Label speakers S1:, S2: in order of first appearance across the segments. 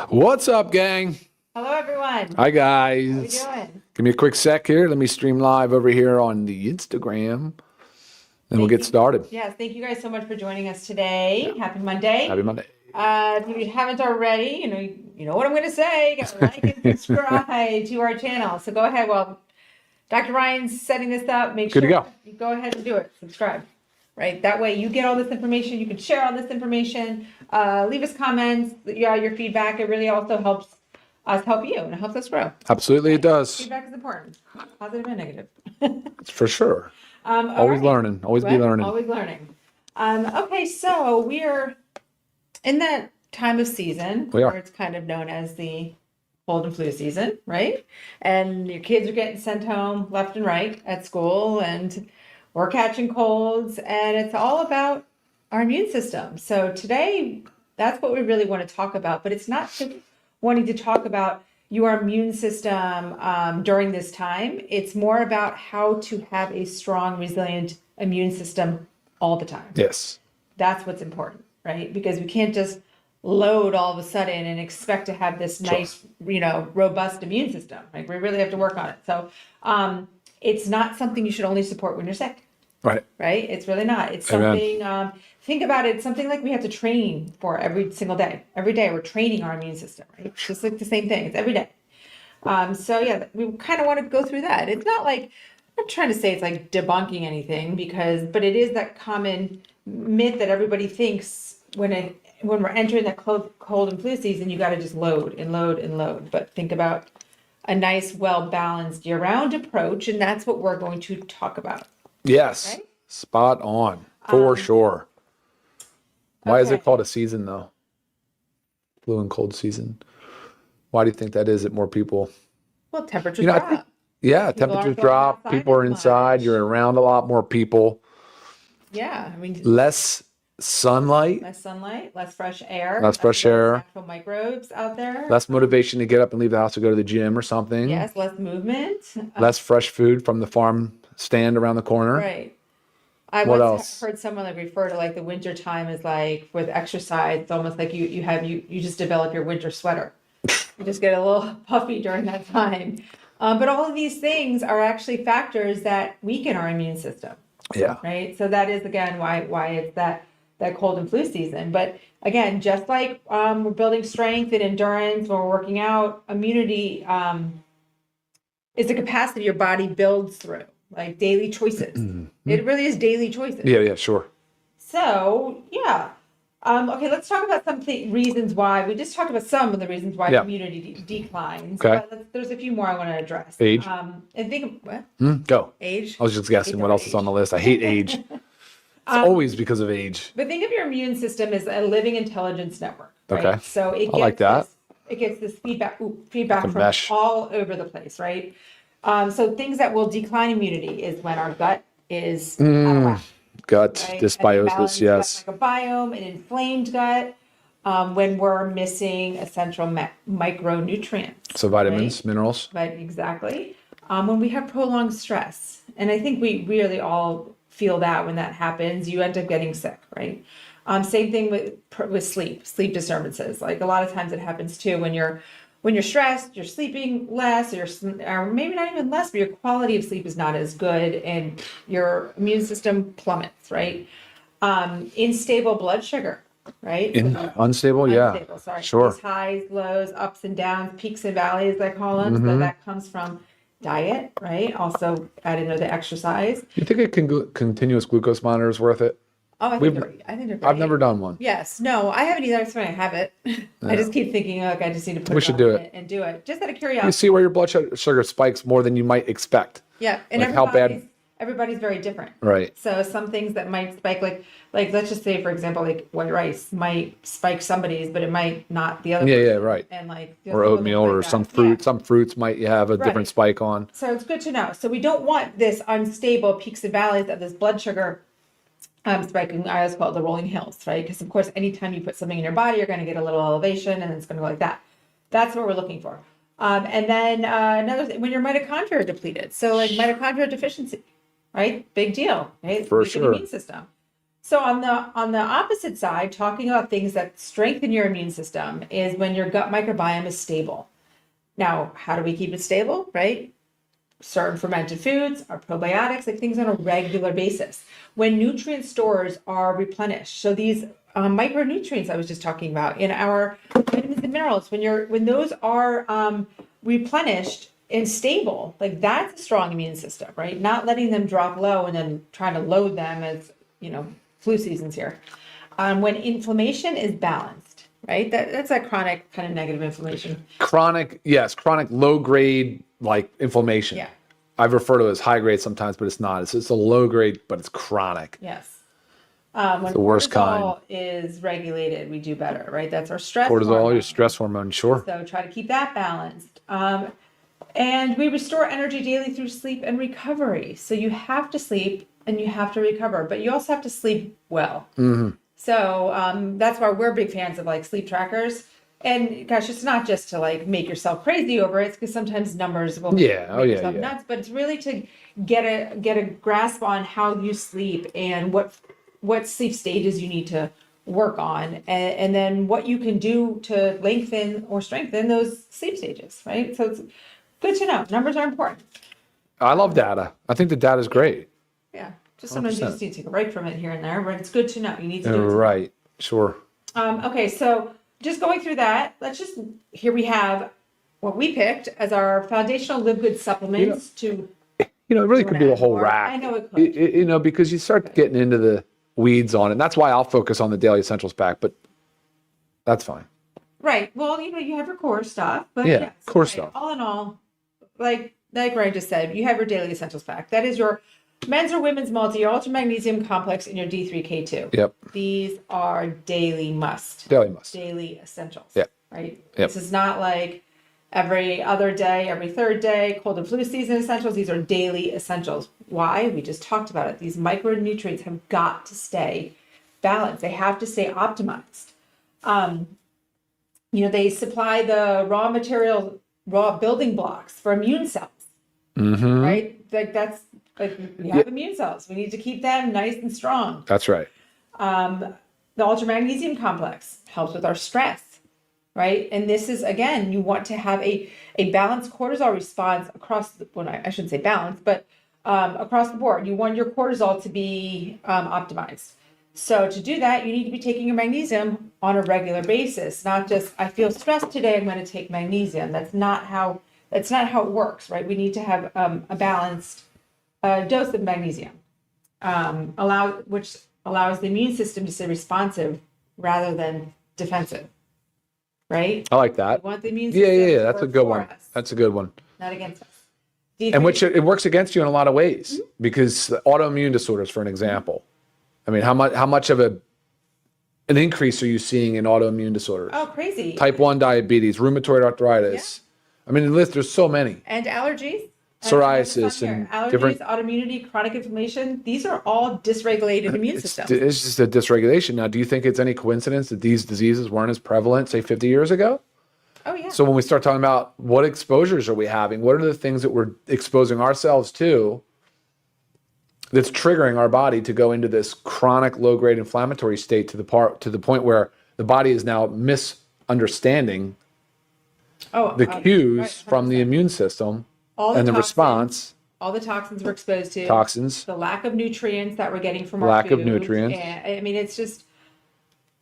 S1: What's up, gang?
S2: Hello, everyone.
S1: Hi,
S2: How we
S1: guys.
S2: doing?
S1: Give me a quick sec here. Let me stream live over here on the Instagram, and we'll get started.
S2: Yes, thank you guys so much for joining us today. Happy Monday.
S1: Happy Monday.
S2: If you haven't already, you know what I'm going to say. Gotta like and subscribe to our channel. So go ahead. Well, Dr. Ryan's setting this up. Make
S1: Good to
S2: sure
S1: go.
S2: you go ahead and do it. Subscribe. Right. That way you get all this information. You can share all this information. Leave us comments. Your feedback. It really also helps us help you, and it helps us grow.
S1: Absolutely, it does.
S2: Feedback is important, positive and negative.
S1: For sure.
S2: All
S1: Always
S2: right.
S1: learning. Always be
S2: What?
S1: learning.
S2: Always learning. Okay, so we're in that time of season
S1: We are.
S2: where it's kind of known as the cold and flu season, right? And your kids are getting sent home left and right at school, and we're catching colds, and it's all about our immune system. So today, that's what we really want to talk about, but it's not just wanting to talk about your immune system during this time. It's more about how to have a strong, resilient immune system all the time.
S1: Yes.
S2: That's what's important, right? Because we can't just load all of a sudden and expect to have this nice, robust immune system. Like we really have to work on it. So it's not something you should only support when you're sick.
S1: Right.
S2: Right? It's really not. It's
S1: Amen.
S2: something, think about it, something like we have to train for every single day. Every day we're training our immune system, right? It's just like the same thing. It's every day. So yeah, we kind of want to go through that. It's not like, I'm not trying to say it's like debunking anything but it is that common myth that everybody thinks when we're entering that cold and flu season, you got to just load and load and load. But think about a nice, well-balanced year-round approach, and that's what we're going to talk about.
S1: Yes.
S2: Okay.
S1: Spot on. For sure. Why is it
S2: Okay.
S1: called a season, though? Flu and cold season. Why do you think that is that more people?
S2: Well, temperatures
S1: I
S2: drop.
S1: think, yeah,
S2: People aren't
S1: temperatures
S2: going
S1: drop.
S2: outside
S1: People are
S2: as
S1: inside.
S2: much.
S1: You're around a lot more people.
S2: Yeah, I mean,
S1: Less sunlight.
S2: less sunlight, less fresh air.
S1: Less fresh
S2: less
S1: air.
S2: natural microbes out there.
S1: Less motivation to get up and leave the house to go to the gym or something.
S2: Yes, less movement.
S1: Less fresh food from the farm stand around the corner.
S2: Right. I
S1: What
S2: once
S1: else?
S2: heard someone like refer to like the winter time as like with exercise, it's almost like you just develop your winter sweater. You just get a little puffy during that time. But all of these things are actually factors that weaken our immune system,
S1: Yeah.
S2: right? So that is again why it's that cold and flu season. But again, just like we're building strength and endurance when we're working out, immunity is the capacity your body builds through, like daily choices. It really is daily choices.
S1: Yeah, sure.
S2: So yeah. Okay, let's talk about reasons why. We just talked about some of the reasons why
S1: Yeah.
S2: immunity declines.
S1: Okay.
S2: But there's a few more I want to address.
S1: Age?
S2: And think what?
S1: Go.
S2: Age.
S1: I was just guessing
S2: Hate
S1: what
S2: the
S1: else is on the list. I hate age. It's always because of age.
S2: But think of your immune system as a living intelligence network. Right?
S1: Okay.
S2: So it
S1: I like that.
S2: It gets this feedback
S1: Like a
S2: from
S1: mesh.
S2: all over the place, right? So things that will decline immunity is when our gut is out of whack.
S1: Gut,
S2: Right?
S1: dysbiosis,
S2: An imbalanced
S1: yes.
S2: gut microbiome, an inflamed gut, when we're missing essential micronutrients.
S1: So vitamins, minerals.
S2: But exactly. When we have prolonged stress, and I think we really all feel that when that happens, you end up getting sick, right? Same thing with sleep disturbances. Like a lot of times it happens too when you're stressed, you're sleeping less, or maybe not even less, but your quality of sleep is not as good, and your immune system plummets, right? Unstable blood sugar, right?
S1: Unstable, yeah.
S2: Unstable, sorry.
S1: Sure.
S2: These highs, lows, ups and downs, peaks and valleys, I call them. So that comes from diet, right? Also add into the exercise.
S1: You think a continuous glucose monitor is worth it?
S2: Oh, I think they're great.
S1: I've never done one.
S2: Yes. No, I haven't either. That's why I have it. I just keep thinking, look, I just need to put
S1: We
S2: it
S1: should
S2: on
S1: do it.
S2: and do it. Just out of
S1: You
S2: curiosity.
S1: see where your blood sugar spikes more than you might expect.
S2: Yeah. And
S1: Like how bad-
S2: everybody's very different.
S1: Right.
S2: So some things that might spike, like let's just say, for example, like white rice might spike somebody's, but it might not the other.
S1: Yeah,
S2: person.
S1: right.
S2: And like
S1: Or oatmeal or some fruit.
S2: Yeah.
S1: Some fruits might have a different
S2: Right.
S1: spike on.
S2: So it's good to know. So we don't want this unstable peaks and valleys of this blood sugar spiking. I always call it the rolling hills, right? Because of course, anytime you put something in your body, you're going to get a little elevation, and it's going to go like that. That's what we're looking for. And then another thing, when your mitochondria are depleted, so like mitochondria deficiency, right? Big deal, right?
S1: For
S2: Weakened
S1: sure.
S2: Immune system. So on the opposite side, talking about things that strengthen your immune system is when your gut microbiome is stable. Now, how do we keep it stable, right? Certain fermented foods, our probiotics, like things on a regular basis. When nutrient stores are replenished, so these micronutrients I was just talking about in our vitamins and minerals, when those are replenished and stable, like that's a strong immune system, right? Not letting them drop low and then trying to load them as flu season's here. When inflammation is balanced, right? That's that chronic kind of negative inflammation.
S1: Chronic low grade like inflammation.
S2: Yeah.
S1: I've referred to it as high grade sometimes, but it's not. It's a low grade, but it's chronic.
S2: Yes. When
S1: the worst
S2: cortisol is regulated, we do better, right? That's our stress
S1: Cortisol,
S2: hormone.
S1: your stress hormone, sure.
S2: So try to keep that balanced. And we restore energy daily through sleep and recovery. So you have to sleep and you have to recover, but you also have to sleep well.
S1: Mm-hmm.
S2: So that's why we're big fans of like sleep trackers. And gosh, it's not just to like make yourself crazy over it, because sometimes numbers will make yourself nuts. But it's really to get a grasp on how you sleep and what sleep stages you need to work on, and then what you can do to lengthen or strengthen those sleep stages, right? So it's good to know. Numbers are important.
S1: I love data. I think the data is great.
S2: Yeah. Just sometimes 100%. You just need to take a break from it here and there, but it's good to know. You need to do it.
S1: Right. Sure.
S2: Okay. So just going through that, here we have what we picked as our foundational LiveGood supplements to.
S1: It really could be a whole rack.
S2: I know it could.
S1: Because you start getting into the weeds on it. And that's why I'll focus on the daily essentials pack, but that's fine.
S2: Right. Well, you have your core stuff, but
S1: core stuff.
S2: All in all, like Ryan just said, you have your daily essentials pack. That is your men's or women's multi, your ultra magnesium complex, and your D3K2.
S1: Yep.
S2: These are daily must. Daily essentials.
S1: Yep.
S2: Right.
S1: Yep.
S2: This is not like every other day, every third day, cold and flu season essentials. These are daily essentials. Why? We just talked about it. These micronutrients have got to stay balanced. They have to stay optimized. They supply the raw building blocks for immune cells, right? Like that's like we have immune cells. We need to keep them nice and strong.
S1: That's right.
S2: The ultra magnesium complex helps with our stress, right? And this is, again, you want to have a balanced cortisol response across I shouldn't say balanced, but across the board. You want your cortisol to be optimized. So to do that, you need to be taking your magnesium on a regular basis, not just, I feel stressed today, I'm going to take magnesium. That's not how it works, right? We need to have a balanced dose of magnesium, which allows the immune system to stay responsive rather than defensive, right?
S1: I like that.
S2: We want the immune system
S1: to That's a good one. That's a good one.
S2: Not against us.
S1: And which it works against you in a lot of ways, because autoimmune disorders, for an example. I mean, how much of an increase are you seeing in autoimmune disorders?
S2: Oh, crazy.
S1: Type 1 diabetes, rheumatoid arthritis. Yeah. I mean, there's so many.
S2: And allergies.
S1: Psoriasis and
S2: allergies,
S1: different
S2: autoimmunity, chronic inflammation. These are all dysregulated immune systems.
S1: It's just a dysregulation. Now, do you think it's any coincidence that these diseases weren't as prevalent, say, 50 years ago?
S2: Oh, yeah.
S1: So when we start talking about what exposures are we having, what are the things that we're exposing ourselves to that's triggering our body to go into this chronic low-grade inflammatory state to the point where the body is now misunderstanding the cues from the immune system and the response.
S2: All the toxins we're exposed to.
S1: Toxins.
S2: The lack of nutrients that we're getting from our food.
S1: Lack of nutrients.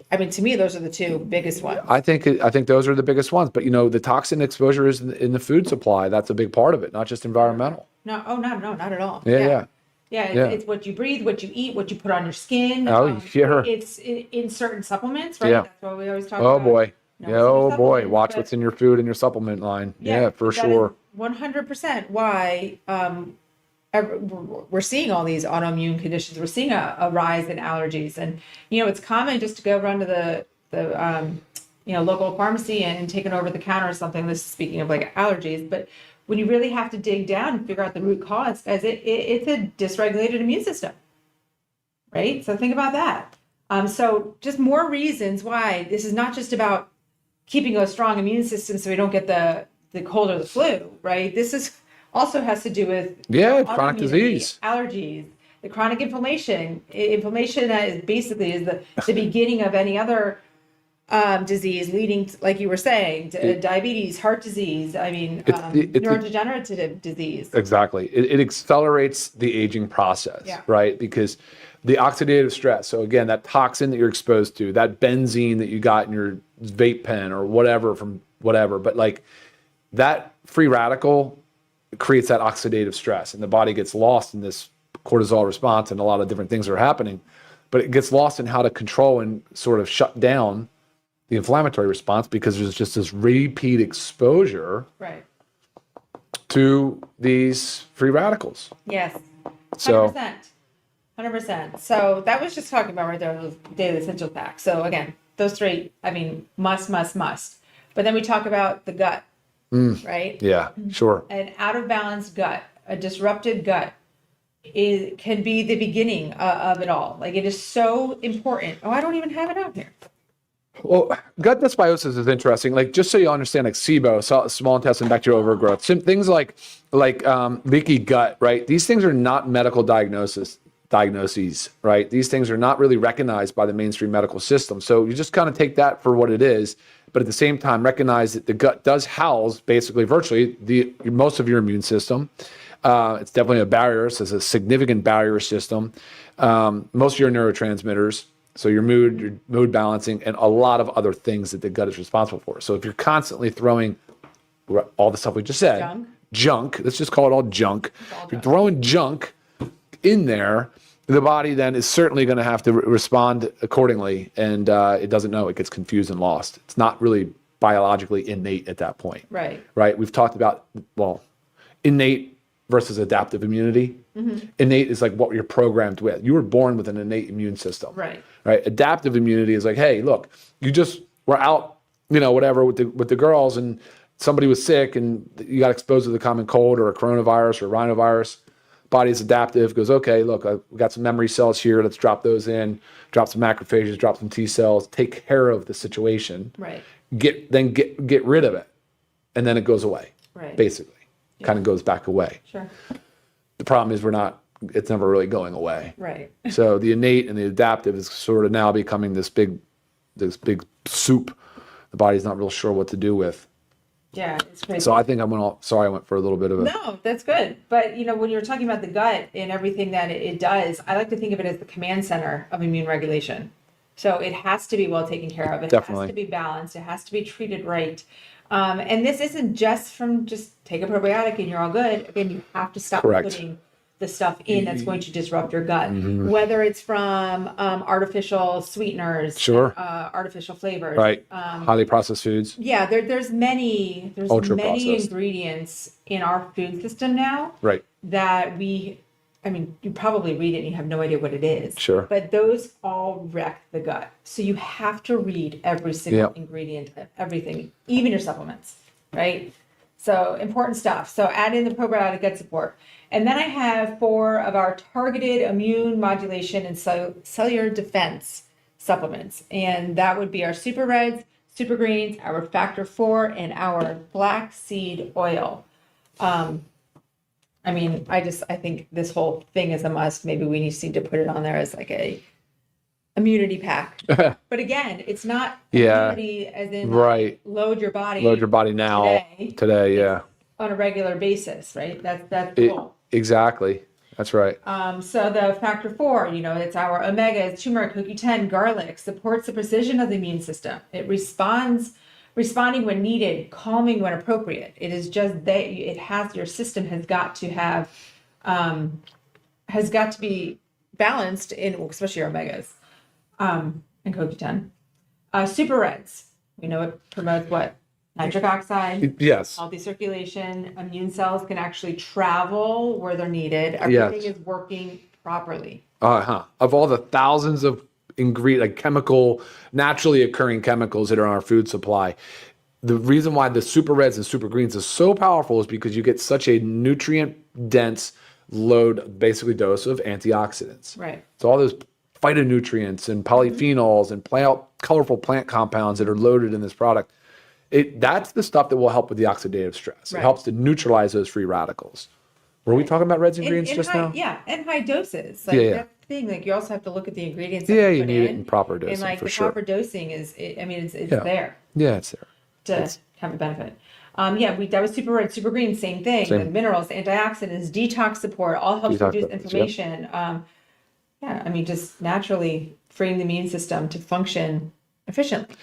S2: And, to me, those are the two biggest ones.
S1: I think those are the biggest ones. But, the toxin exposure is in the food supply. That's a big part of it, not just environmental.
S2: No, not at all.
S1: Yeah.
S2: It's what you breathe, what you eat, what you put on your skin. It's in certain supplements, right?
S1: Yeah.
S2: That's what we always talk about.
S1: Oh, boy.
S2: Boy.
S1: Watch what's in your food and your supplement line. Yeah, for sure.
S2: 100% why we're seeing all these autoimmune conditions. We're seeing a rise in allergies. And, it's common just to go run to the local pharmacy and take an over-the-counter or something. This is speaking of like allergies. But when you really have to dig down and figure out the root cause, guys, it's a dysregulated immune system, right? So think about that. So just more reasons why this is not just about keeping a strong immune system so we don't get the cold or the flu, right? This is also has to do with
S1: chronic disease,
S2: allergies, The chronic inflammation that is basically is the beginning of any other disease leading to, like you were saying, to diabetes, heart disease. I mean, neurodegenerative disease.
S1: Exactly. It accelerates the aging process, right? Because the oxidative stress, so again, that toxin that you're exposed to, that benzene that you got in your vape pen or whatever from whatever, but like that free radical creates that oxidative stress, and the body gets lost in this cortisol response, and a lot of different things are happening, but it gets lost in how to control and sort of shut down the inflammatory response because there's just this repeat exposure to these free radicals.
S2: Yes.
S1: So
S2: 100%. So that was just talking about right there, those daily essential packs. So again, those three, I mean, must. But then we talk about the gut, right?
S1: Yeah, sure.
S2: An out of balance gut, a disrupted gut can be the beginning of it all. Like it is so important. Oh, I don't even have it out here.
S1: Well, gut dysbiosis is interesting. Like, just so you understand, like SIBO, small intestine bacterial overgrowth, things like leaky gut, right? These things are not medical diagnoses, right? These things are not really recognized by the mainstream medical system. So you just kind of take that for what it is, but at the same time, recognize that the gut does house basically virtually most of your immune system. It's definitely a barrier. So it's a significant barrier system. Most of your neurotransmitters. So your mood balancing, and a lot of other things that the gut is responsible for. So if you're constantly throwing all the stuff we just said, junk, let's just call it all junk. If you're throwing junk in there, the body then is certainly going to have to respond accordingly, and it doesn't know. It gets confused and lost. It's not really biologically innate at that point. Right? We've talked about, innate versus adaptive immunity. Innate is like what you're programmed with. You were born with an innate immune system. Right? Adaptive immunity is like, hey, look, you just were out, whatever with the girls, and somebody was sick, and you got exposed to the common cold or a coronavirus or rhinovirus. Body's adaptive, goes, okay, look, we got some memory cells here. Let's drop those in, drop some macrophages, drop some T cells, take care of the situation. Get rid of it, and then it goes away. Basically, kind of goes back away. The problem is it's never really going away. So the innate and the adaptive is sort of now becoming this big soup the body's not real sure what to do with.
S2: Yeah, it's crazy.
S1: So I think I went for a little bit of it.
S2: No, that's good. But when you're talking about the gut and everything that it does, I like to think of it as the command center of immune regulation. So it has to be well taken care of. It has to be balanced. It has to be treated right. And this isn't just take a probiotic and you're all good. Again, you have to stop putting the stuff in that's going to disrupt your gut, whether it's from artificial sweeteners, artificial flavors,
S1: highly processed foods.
S2: Yeah, there's many ingredients in our food system now that you probably read it and you have no idea what it is. But those all wreck the gut. So you have to read every single ingredient of everything, even your supplements, right? So important stuff. So add in the probiotic gut support. And then I have 4 of our targeted immune modulation and cellular defense supplements. And that would be our superreds, super greens, our factor 4, and our black seed oil. I think this whole thing is a must. Maybe we need to put it on there as like a immunity pack. But again, it's not immunity as in load your body
S1: now today
S2: on a regular basis, right? That's cool.
S1: Exactly. That's right.
S2: So the factor 4, it's our omegas, turmeric, CoQ10, garlic, supports the precision of the immune system. It responding when needed, calming when appropriate. It is just your system has got to be balanced especially your omegas, and CoQ10. Superreds, we know it promotes what? Nitric oxide.
S1: Yes.
S2: Healthy circulation. Immune cells can actually travel where they're needed. Everything is working properly.
S1: Of all the thousands of naturally occurring chemicals that are in our food supply, the reason why the super reds and super greens is so powerful is because you get such a nutrient dense basically dose of antioxidants. So all those phytonutrients and polyphenols and colorful plant compounds that are loaded in this product, that's the stuff that will help with the oxidative stress. It helps to neutralize those free radicals, Were we talking about reds and
S2: In,
S1: greens
S2: in
S1: just
S2: high,
S1: now?
S2: yeah, and high doses. Like
S1: Yeah.
S2: that's the thing. Like you also have to look at the ingredients. That
S1: Yeah,
S2: we
S1: you
S2: put
S1: need it in proper dosing
S2: and like
S1: for
S2: the
S1: sure.
S2: proper dosing is. I mean, it's
S1: Yeah.
S2: there
S1: Yeah, it's there.
S2: to have a benefit. Yeah, that was super red, super green, same thing. The
S1: Same.
S2: minerals, antioxidants, detox support, all helps
S1: Detox
S2: reduce
S1: support, yep.
S2: inflammation. Yeah, I mean, just naturally freeing the immune system to function efficiently.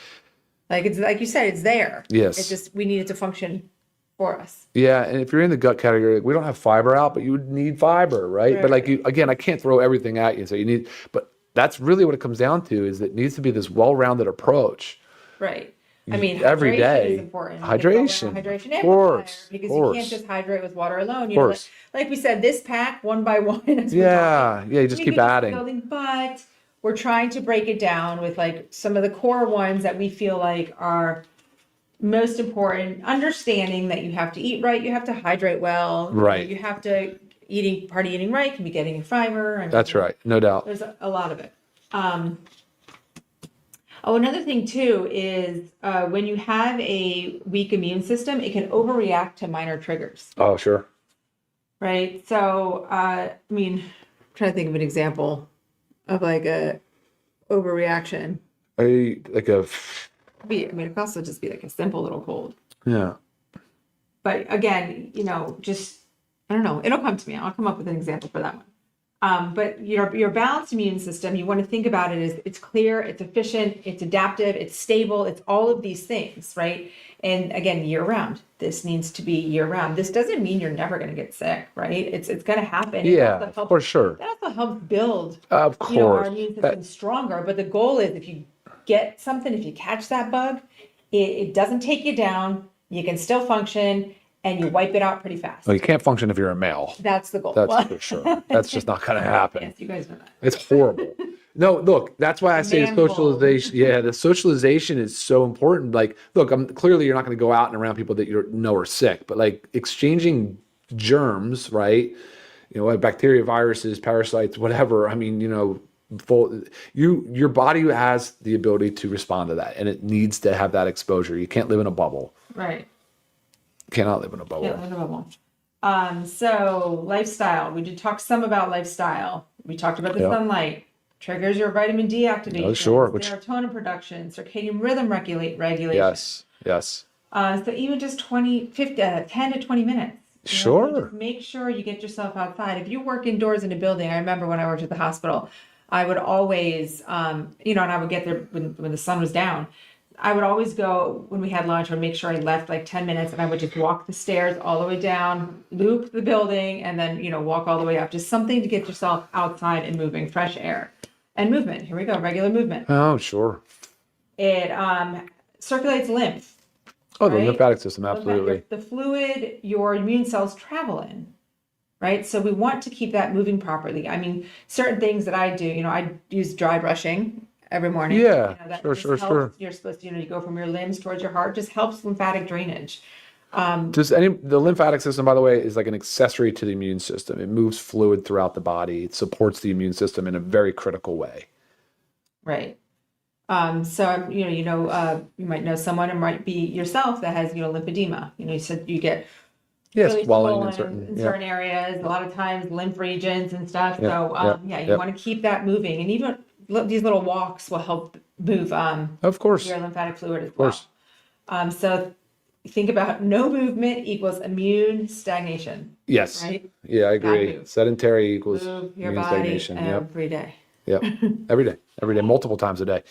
S2: Like it's like you said, it's there.
S1: Yes.
S2: It's just we need it to function for us.
S1: Yeah, and if you're in the gut category, like, we don't have fiber out, but you would need fiber, right? But like again, I can't throw everything at you, so you need. But that's really what it comes down to: is it needs to be this well-rounded approach.
S2: Right. I mean,
S1: Every
S2: hydration
S1: day.
S2: is important.
S1: Hydration,
S2: Hydration
S1: of
S2: amplifier,
S1: course,
S2: because
S1: of
S2: you
S1: course.
S2: can't just hydrate with water alone.
S1: Of course.
S2: Like we said, this pack one by one. As we're
S1: Yeah,
S2: talking,
S1: yeah, you just
S2: we
S1: keep
S2: could
S1: adding.
S2: building, but we're trying to break it down with like some of the core ones that we feel like are most important. Understanding that you have to eat right, you have to hydrate well,
S1: Right.
S2: You have to eating right can be getting your fiber. I mean,
S1: That's right, no doubt.
S2: there's a lot of it. Oh, another thing too is when you have a weak immune system, it can overreact to minor triggers,
S1: Oh, sure.
S2: right? So, I mean, I'm trying to think of an example of like a overreaction.
S1: I like a
S2: I mean, it could also just be like a simple little cold.
S1: yeah.
S2: But again, just I don't know. It'll come to me. I'll come up with an example for that one. But your balanced immune system, you want to think about it as it's clear, it's efficient, it's adaptive, it's stable, it's all of these things, right? And again, year round. This needs to be year round. This doesn't mean you're never going to get sick, right? It's going to happen.
S1: Yeah, for sure.
S2: That also helps build,
S1: Of
S2: our
S1: course.
S2: immune system stronger. But the goal is if you get something, if you catch that bug, it doesn't take you down. You can still function. And you wipe it out pretty fast.
S1: Well, you can't function if you're a male.
S2: That's the goal.
S1: That's for sure. That's just not going to happen.
S2: Yes, you guys know that.
S1: It's horrible. No, look, that's why I say
S2: Man-mole.
S1: socialization. Yeah, the socialization is so important. Like, look, clearly you're not going to go out and around people that you know are sick, but like exchanging germs, right? Bacteria, viruses, parasites, whatever. I mean, your body has the ability to respond to that, and it needs to have that exposure. You can't live in a bubble.
S2: Right.
S1: Cannot live in a bubble.
S2: Yeah, live in a bubble. So lifestyle. We did talk some about lifestyle. We talked about the sunlight. Triggers your vitamin D activation.
S1: Oh, sure.
S2: Serotonin production, circadian rhythm regulation.
S1: Yes.
S2: So even just 10 to 20 minutes.
S1: Sure.
S2: Just make sure you get yourself outside. If you work indoors in a building, I remember when I worked at the hospital, I would always, and I would get there when the sun was down. I would always go when we had lunch, I would make sure I left like 10 minutes and I would just walk the stairs all the way down, loop the building, and then, walk all the way up. Just something to get yourself outside and moving, fresh air and movement. Here we go, regular movement.
S1: Oh, sure.
S2: It circulates lymph.
S1: Oh, the
S2: right?
S1: lymphatic system, absolutely.
S2: The fluid your immune cells travel in, right? So we want to keep that moving properly. I mean, certain things that I do, I use dry brushing every morning.
S1: Yeah,
S2: That
S1: sure.
S2: You're supposed to, you go from your limbs towards your heart, just helps lymphatic drainage.
S1: The lymphatic system, by the way, is like an accessory to the immune system. It moves fluid throughout the body. It supports the immune system in a very critical way.
S2: Right. So you might know someone, it might be yourself that has
S1: Mm-hmm.
S2: lymphedema. You said you get
S1: Yes, swelling
S2: swollen
S1: in certain
S2: certain areas. A lot of times lymph regions and stuff.
S1: Yeah,
S2: So you want to keep that moving, and even these little walks will help move
S1: of course.
S2: your lymphatic fluid as well. So think about no movement equals immune stagnation.
S1: Yes.
S2: Right?
S1: Yeah, I agree.
S2: move.
S1: Sedentary equals
S2: Move your
S1: immune
S2: body
S1: stagnation. Yep.
S2: every day.
S1: Yep. Every day, multiple times a day.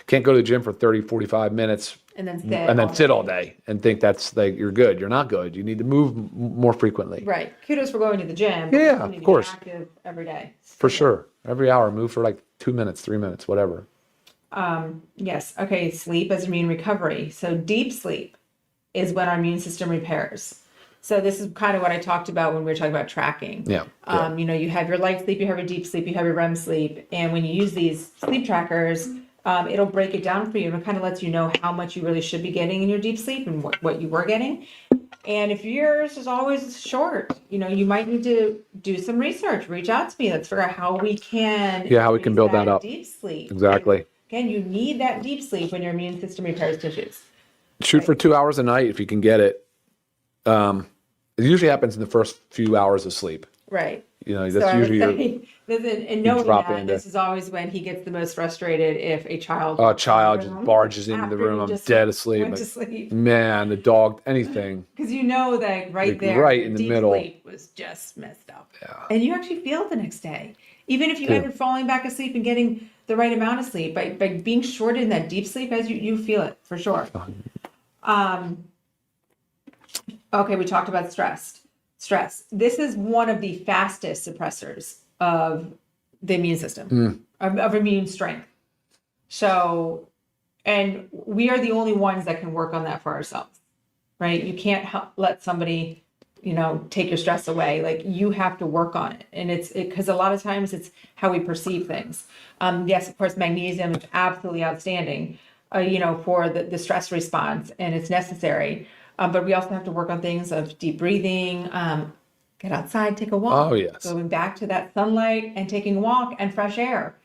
S1: Can't go to the gym for 30, 45 minutes
S2: And then
S1: sit all day and think that's like you're good. You're not good. You need to move more frequently.
S2: Right. Kudos for going to the gym. But
S1: Yeah,
S2: you need
S1: of
S2: to be
S1: course.
S2: active every day.
S1: For sure. Every hour, move for like 2 minutes, 3 minutes, whatever.
S2: Yes. Okay. Sleep as immune recovery. So deep sleep is when our immune system repairs. So this is kind of what I talked about when we were talking about tracking.
S1: Yeah.
S2: You have your light sleep, you have your deep sleep, you have your REM sleep. And when you use these sleep trackers, it'll break it down for you and it kind of lets you know how much you really should be getting in your deep sleep and what you were getting. And if yours is always short, you might need to do some research, reach out to me. Let's figure out how we can
S1: build that up.
S2: Deep sleep.
S1: Exactly.
S2: Again, you need that deep sleep when your immune system repairs tissues.
S1: Shoot for 2 hours a night if you can get it. It usually happens in the first few hours of sleep.
S2: Right.
S1: You know,
S2: So
S1: that's
S2: I would
S1: usually
S2: say, and knowing
S1: drop
S2: that,
S1: into-
S2: this is always when he gets the most frustrated if a child
S1: a child just
S2: room
S1: barges into the
S2: after
S1: room.
S2: you
S1: I'm
S2: just
S1: dead asleep.
S2: went
S1: Like,
S2: to sleep.
S1: man, the dog, anything.
S2: Because you know that right
S1: Like,
S2: there,
S1: right
S2: your
S1: in the
S2: deep
S1: middle.
S2: sleep was just messed up.
S1: Yeah.
S2: And you actually feel it the next day. Even if you
S1: Too.
S2: ended up falling back asleep and getting the right amount of sleep, by being shorted in that deep sleep, as you feel it for sure. Okay, we talked about stress. This is one of the fastest suppressors of the immune system, of immune strength. So, and we are the only ones that can work on that for ourselves, right? You can't let somebody, take your stress away. Like, you have to work on it. And because a lot of times it's how we perceive things. Yes, of course, magnesium is absolutely outstanding, for the stress response, and it's necessary. But we also have to work on things of deep breathing, get outside, take a walk.
S1: Oh, yes.
S2: Going back to that sunlight and taking a walk and fresh air.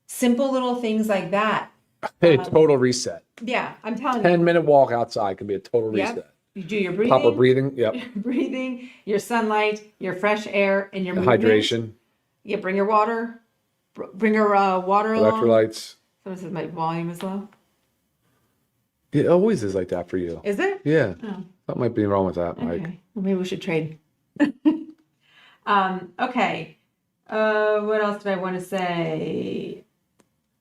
S2: Simple little things like that.
S1: Hey, total reset.
S2: Yeah, I'm telling you.
S1: 10-minute walk outside can be a total
S2: Yep.
S1: reset.
S2: You do your breathing.
S1: Proper breathing. Yep.
S2: Your breathing, your sunlight, your fresh air, and your movement.
S1: Hydration.
S2: Yeah, bring your water. Bring your water along.
S1: Electrolytes.
S2: Someone says my volume is low.
S1: It always is like that for you.
S2: Is it?
S1: Yeah.
S2: Oh.
S1: Something might be wrong with that, Mike.
S2: Okay. Well, maybe we should trade. Okay. What else did I want to say?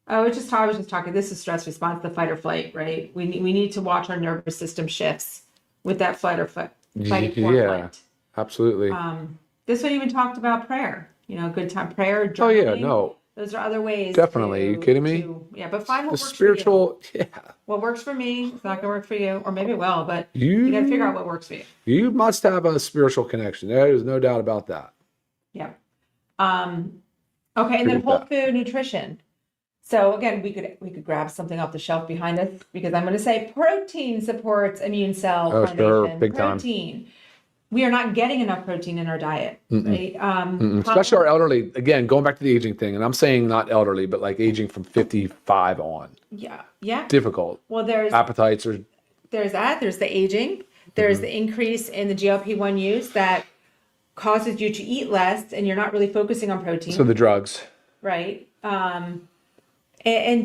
S2: I was just talking. This is stress response, the fight or flight, right? We need to watch our nervous system shifts with that fight or flight. Fight or
S1: Yeah,
S2: flight.
S1: absolutely.
S2: This one even talked about prayer. Good time prayer. Journaling.
S1: Oh, yeah, no.
S2: Those are other ways.
S1: Definitely. Are you kidding me?
S2: Yeah, but find what
S1: The
S2: works for
S1: spiritual,
S2: you.
S1: yeah.
S2: What works for me, it's not gonna work for you, or maybe it will, but you gotta figure out what works for you.
S1: You must have a spiritual connection. There is no doubt about that.
S2: Yeah. Okay, and then whole food nutrition. So again, we could grab something off the shelf behind us, because I'm going to say protein supports immune cell formation.
S1: Sure, big time.
S2: Protein. We are not getting enough protein in our diet, right?
S1: Especially our elderly. Again, going back to the aging thing, and I'm saying not elderly, but like aging from 55 on.
S2: Yeah.
S1: Difficult.
S2: Well, there's
S1: Appetites are.
S2: There's the aging. There's the increase in the GLP-1 use that causes you to eat less, and you're not really focusing on protein.
S1: So the drugs.
S2: Right. And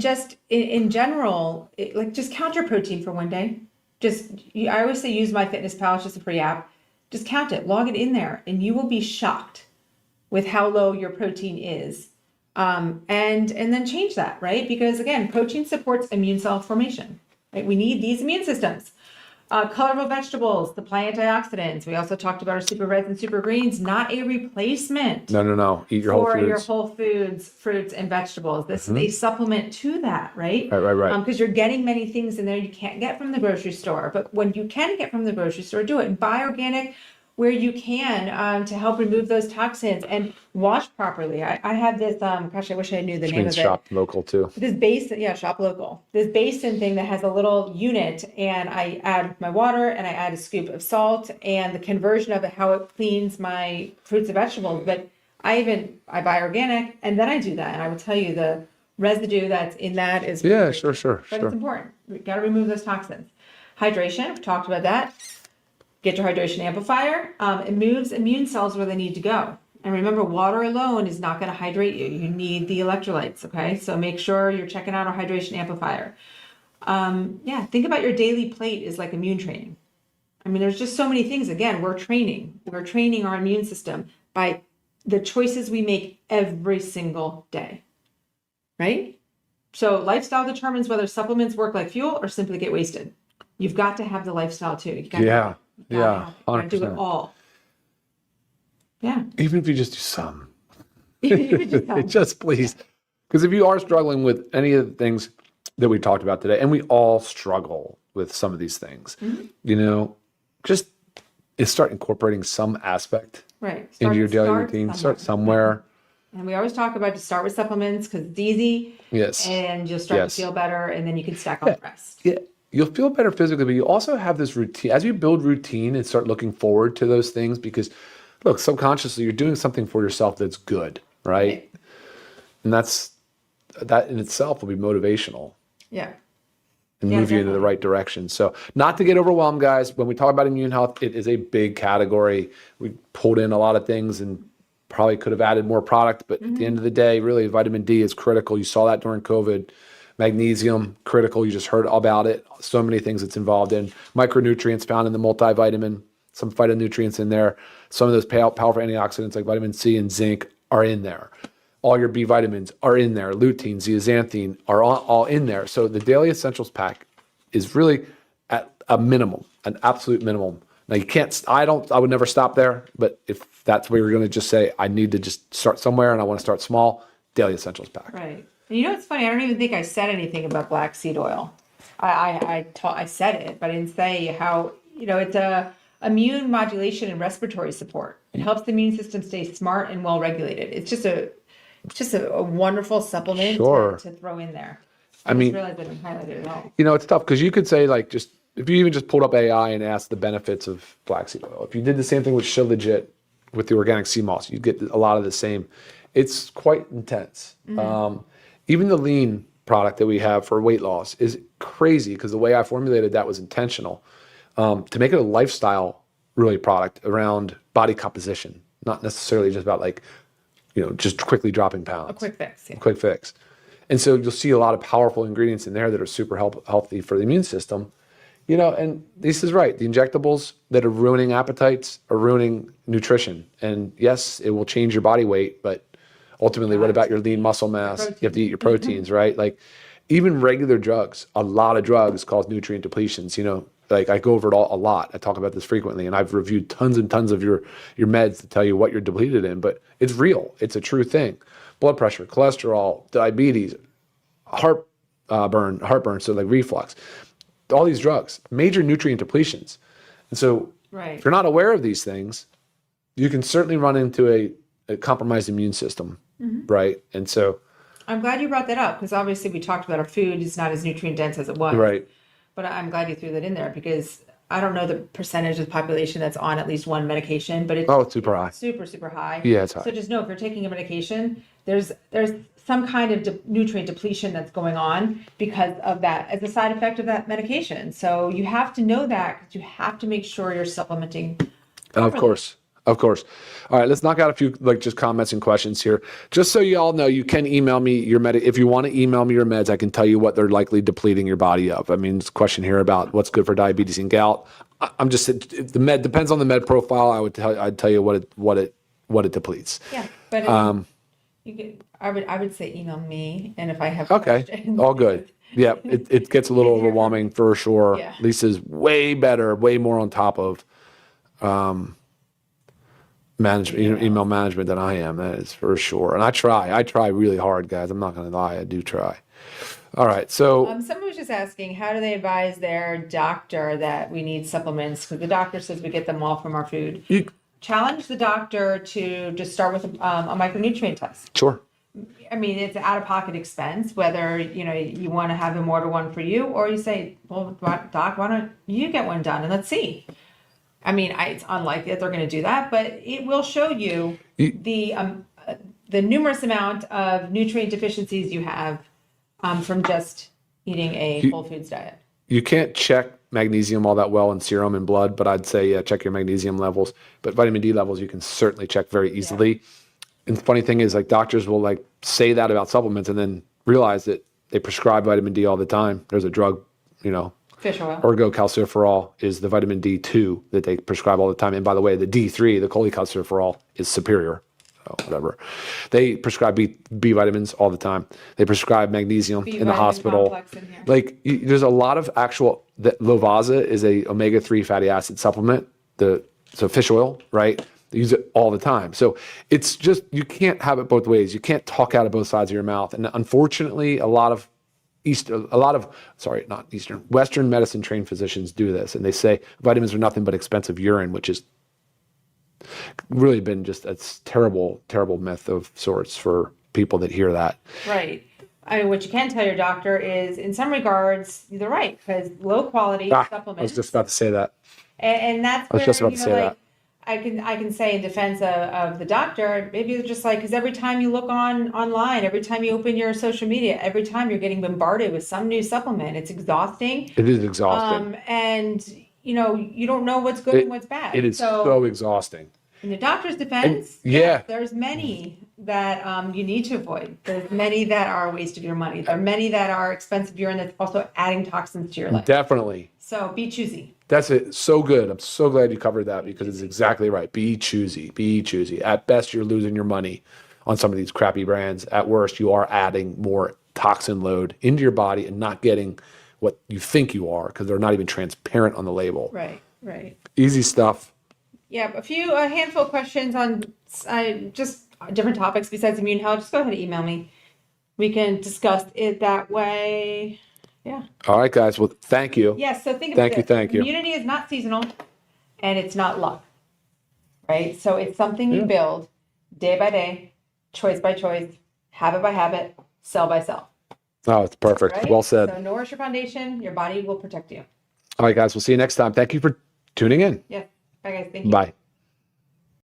S2: just in general, just count your protein for one day. I always say use MyFitnessPal. It's just a free app. Just count it, log it in there, and you will be shocked with how low your protein is. And then change that, right? Because again, protein supports immune cell formation, right? We need these immune systems. Colorful vegetables, the plant antioxidants. We also talked about our super reds and super greens, not a replacement.
S1: No. Eat your whole
S2: for
S1: foods.
S2: your whole foods, fruits, and vegetables. This is a supplement to that, right?
S1: Right.
S2: Because you're getting many things in there you can't get from the grocery store. But when you can get from the grocery store, do it. And buy organic where you can to help remove those toxins and wash properly. I have this, gosh, I wish I knew the name of it.
S1: Shop local too.
S2: This basin, shop local. This basin thing that has a little unit, and I add my water and I add a scoop of salt, and the conversion of it, how it cleans my fruits and vegetables. But I buy organic, and then I do that, and I will tell you the residue that's in that is
S1: Sure.
S2: But it's important. We got to remove those toxins. Hydration, we've talked about that. Get your hydration amplifier. It moves immune cells where they need to go. And remember, water alone is not going to hydrate you. You need the electrolytes, okay? So make sure you're checking out our hydration amplifier. Think about your daily plate is like immune training. I mean, there's just so many things. Again, we're training our immune system by the choices we make every single day, right? So lifestyle determines whether supplements work like fuel or simply get wasted. You've got to have the lifestyle too. You gotta
S1: 100%.
S2: do it all. Yeah.
S1: Even if you just do some.
S2: Just
S1: Just please. Because if you are struggling with any of the things that we talked about today, and we all struggle with some of these things, just start incorporating some aspect into your daily routine. Start somewhere.
S2: And we always talk about to start with supplements because it's easy.
S1: Yes.
S2: And you'll start to feel better, and then you can stack on the rest.
S1: Yeah. You'll feel better physically, but you also have this routine. As you build routine and start looking forward to those things, because look, subconsciously, you're doing something for yourself that's good, right?
S2: Right.
S1: And that in itself will be motivational.
S2: Yeah.
S1: and
S2: Yeah,
S1: move you into the
S2: definitely.
S1: right direction. So not to get overwhelmed, guys. When we talk about immune health, it is a big category. We pulled in a lot of things and probably could have added more product, but at the end of the day, really vitamin D is critical. You saw that during COVID. Magnesium, critical. You just heard about it. So many things it's involved in. Micronutrients found in the multivitamin, some phytonutrients in there. Some of those powerful antioxidants like vitamin C and zinc are in there. All your B vitamins are in there. Lutein, zeaxanthin are all in there. So the Daily Essentials pack is really at a minimum, an absolute minimum. Now you can't, I would never stop there, but if that's where you're going to just say, I need to just start somewhere and I want to start small, Daily Essentials pack.
S2: Right. And you know what's funny? I don't even think I said anything about black seed oil. I said it, but I didn't say how, it's a immune modulation and respiratory support. It helps the immune system stay smart and well regulated. It's just a wonderful supplement
S1: Sure.
S2: to throw in there.
S1: I mean,
S2: just realized I didn't highlight it at all.
S1: it's tough because you could say like just, if you even just pulled up AI and asked the benefits of black seed oil, if you did the same thing with Shilajit with the organic sea moss, you get a lot of the same. It's quite intense. Even the lean product that we have for weight loss is crazy because the way I formulated that was intentional to make it a lifestyle really product around body composition, not necessarily just about like, just quickly dropping pounds.
S2: A quick fix. Yeah.
S1: Quick fix. And so you'll see a lot of powerful ingredients in there that are super healthy for the immune system. And this is right. The injectables that are ruining appetites are ruining nutrition. And yes, it will change your body weight, but ultimately, what about your lean muscle mass? You have to eat your proteins, right? Like even regular drugs, a lot of drugs cause nutrient depletions. Like I go over it a lot. I talk about this frequently, and I've reviewed tons and tons of your meds to tell you what you're depleted in, but it's real. It's a true thing. Blood pressure, cholesterol, diabetes, heartburn, so like reflux, all these drugs, major nutrient depletions. And so if you're not aware of these things, you can certainly run into a compromised immune system, right? And so
S2: I'm glad you brought that up because obviously we talked about our food is not as nutrient dense as it was.
S1: Right.
S2: But I'm glad you threw that in there because I don't know the percentage of the population that's on at least one medication, but it's
S1: super high.
S2: Super, super high.
S1: Yeah, it's high.
S2: So just know if you're taking a medication, there's some kind of nutrient depletion that's going on because of that as a side effect of that medication. So you have to know that because you have to make sure you're supplementing properly.
S1: Of course. All right, let's knock out a few just comments and questions here. Just so you all know, you can email me your if you want to email me your meds, I can tell you what they're likely depleting your body of. I mean, this question here about what's good for diabetes and gout. I'm just if the med depends on the med profile. I'd tell you what it depletes.
S2: Yeah, but I would say email me, and if I have questions.
S1: All good. Yeah, it gets a little overwhelming for sure.
S2: Yeah.
S1: Lisa's way better, way more on top of management, email management than I am. That is for sure. And I try really hard, guys. I'm not going to lie. I do try. All right. So
S2: someone was just asking, how do they advise their doctor that we need supplements? Because the doctor says we get them all from our food. Challenge the doctor to just start with a micronutrient test.
S1: Sure.
S2: I mean, it's out-of-pocket expense, whether, you want to have them order one for you or you say, well, doc, why don't you get one done and let's see. I mean, it's unlikely that they're going to do that, but it will show you the numerous amount of nutrient deficiencies you have from just eating a whole foods diet.
S1: You can't check magnesium all that well in serum and blood, but I'd say, check your magnesium levels. But vitamin D levels, you can certainly check very easily. Yeah. And the funny thing is, doctors will say that about supplements and then realize that they prescribe vitamin D all the time. There's a drug,
S2: fish oil.
S1: Orgocalciferol is the vitamin D2 that they prescribe all the time. And by the way, the D3, the cholecalciferol, is superior. So whatever. They prescribe B vitamins all the time. They prescribe magnesium in the hospital. There's a lot of Lovasa is a omega-3 fatty acid supplement. So fish oil, right? They use it all the time. So it's just, you can't have it both ways. You can't talk out of both sides of your mouth. And unfortunately, Western medicine trained physicians do this. And they say vitamins are nothing but expensive urine, which is really been just a terrible, terrible myth of sorts for people that hear that.
S2: Right. I mean, what you can tell your doctor is, in some regards, they're right, because low quality supplements.
S1: I was just about to say that.
S2: And that's where,
S1: I was just about to say that.
S2: I can say in defense of the doctor, maybe it's just like, because every time you look online, every time you open your social media, every time you're getting bombarded with some new supplement, it's exhausting.
S1: It is exhausting.
S2: And you don't know what's good and what's bad.
S1: It is so exhausting.
S2: In the doctor's defense,
S1: yeah,
S2: there's many that you need to avoid. There's many that are a waste of your money. There are many that are expensive urine that's also adding toxins to your life.
S1: Definitely.
S2: So be choosy.
S1: That's it. So good. I'm so glad you covered that because it's exactly right. Be choosy. Be choosy. At best, you're losing your money on some of these crappy brands. At worst, you are adding more toxin load into your body and not getting what you think you are because they're not even transparent on the label.
S2: Right, right.
S1: Easy stuff.
S2: Yeah, a handful of questions on just different topics besides immune health. Just go ahead and email me. We can discuss it that way. Yeah.
S1: All right, guys. Well, thank you.
S2: Yes. So think about
S1: Thank you.
S2: Immunity is not seasonal, and it's not luck, right? So it's something you build day by day, choice by choice, habit by habit, cell by cell.
S1: Oh, it's perfect.
S2: Right?
S1: Well said.
S2: So nourish your foundation. Your body will protect you.
S1: All right, guys. We'll see you next time. Thank you for tuning in.
S2: Yeah. Bye, guys. Thank you.
S1: Bye.